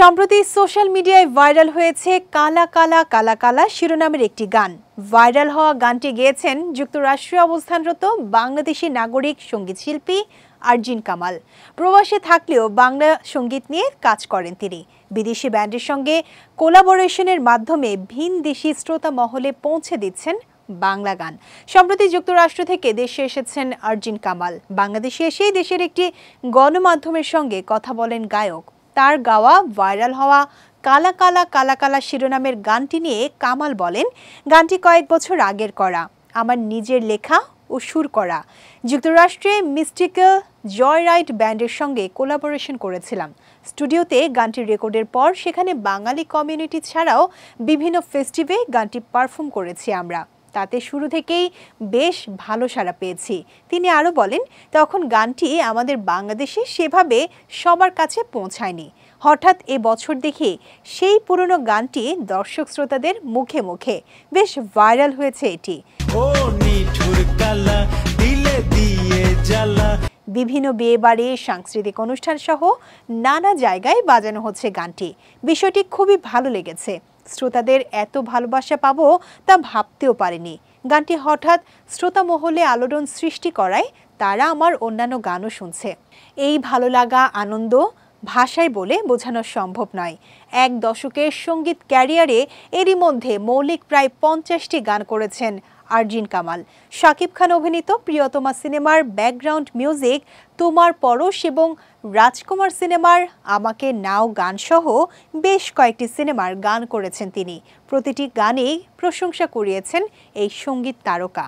সম্প্রতি সোশ্যাল মিডিয়ায় ভাইরাল হয়েছে কালা কালা কালা কালা শিরোনামের একটি গান। ভাইরাল হওয়া গানটি গেয়েছেন যুক্তরাষ্ট্রে অবস্থানরত বাংলাদেশি নাগরিক সঙ্গীত শিল্পী আরজিন কামাল। প্রবাসে থাকলেও বাংলা সঙ্গীত নিয়ে কাজ করেন তিনি। বিদেশি ব্যান্ডের সঙ্গে কোলাবোরেশনের মাধ্যমে ভিনদেশি শ্রোতা মহলে পৌঁছে দিচ্ছেন বাংলা গান। সম্প্রতি যুক্তরাষ্ট্র থেকে দেশে এসেছেন আরজিন কামাল। বাংলাদেশে এসেই দেশের একটি গণমাধ্যমের সঙ্গে কথা বলেন গায়ক। তার গাওয়া ভাইরাল হওয়া কালা কালা কালা কালা শিরোনামের গানটি নিয়ে কামাল বলেন, গানটি কয়েক বছর আগের করা, আমার নিজের লেখা ও সুর করা। যুক্তরাষ্ট্রে মিস্টিক্যাল জয়রাইড ব্যান্ডের সঙ্গে কোলাবোরেশন করেছিলাম। স্টুডিওতে গানটি রেকর্ডের পর সেখানে বাঙালি কমিউনিটি ছাড়াও বিভিন্ন ফেস্টিভ্যালে গানটি পারফর্ম করেছি আমরা। তাতে শুরু থেকেই বেশ ভালো সাড়া পেয়েছি। তিনি আরও বলেন, তখন গানটি আমাদের বাংলাদেশে সেভাবে সবার কাছে পৌঁছায়নি। হঠাৎ এবছর দেখি সেই পুরনো গানটি দর্শক শ্রোতাদের মুখে মুখে বেশ ভাইরাল হয়েছে এটি। বিভিন্ন বিয়েবাড়ি, সাংস্কৃতিক অনুষ্ঠান সহ নানা জায়গায় বাজানো হচ্ছে গানটি। বিষয়টি খুবই ভালো লেগেছে। শ্রোতাদের এত ভালোবাসা পাবো তা ভাবতেও পারিনি। গানটি হঠাৎ শ্রোতা মহলে আলোড়ন সৃষ্টি করায় তারা আমার অন্যান্য গানও শুনছে। এই ভালো লাগা, আনন্দ ভাষায় বলে বোঝানো সম্ভব নয়। এক দশকের সঙ্গীত ক্যারিয়ারে এরই মধ্যে মৌলিক প্রায় 50টি গান করেছেন আরজিন কামাল। শাকিব খান অভিনীত প্রিয়তমা সিনেমার ব্যাকগ্রাউন্ড মিউজিক তোমার পরশ এবং রাজকুমার সিনেমার আমাকে নাও গান সহ বেশ কয়েকটি সিনেমার গান করেছেন তিনি। প্রতিটি গানেই প্রশংসা কুড়িয়েছেন এই সঙ্গীত তারকা।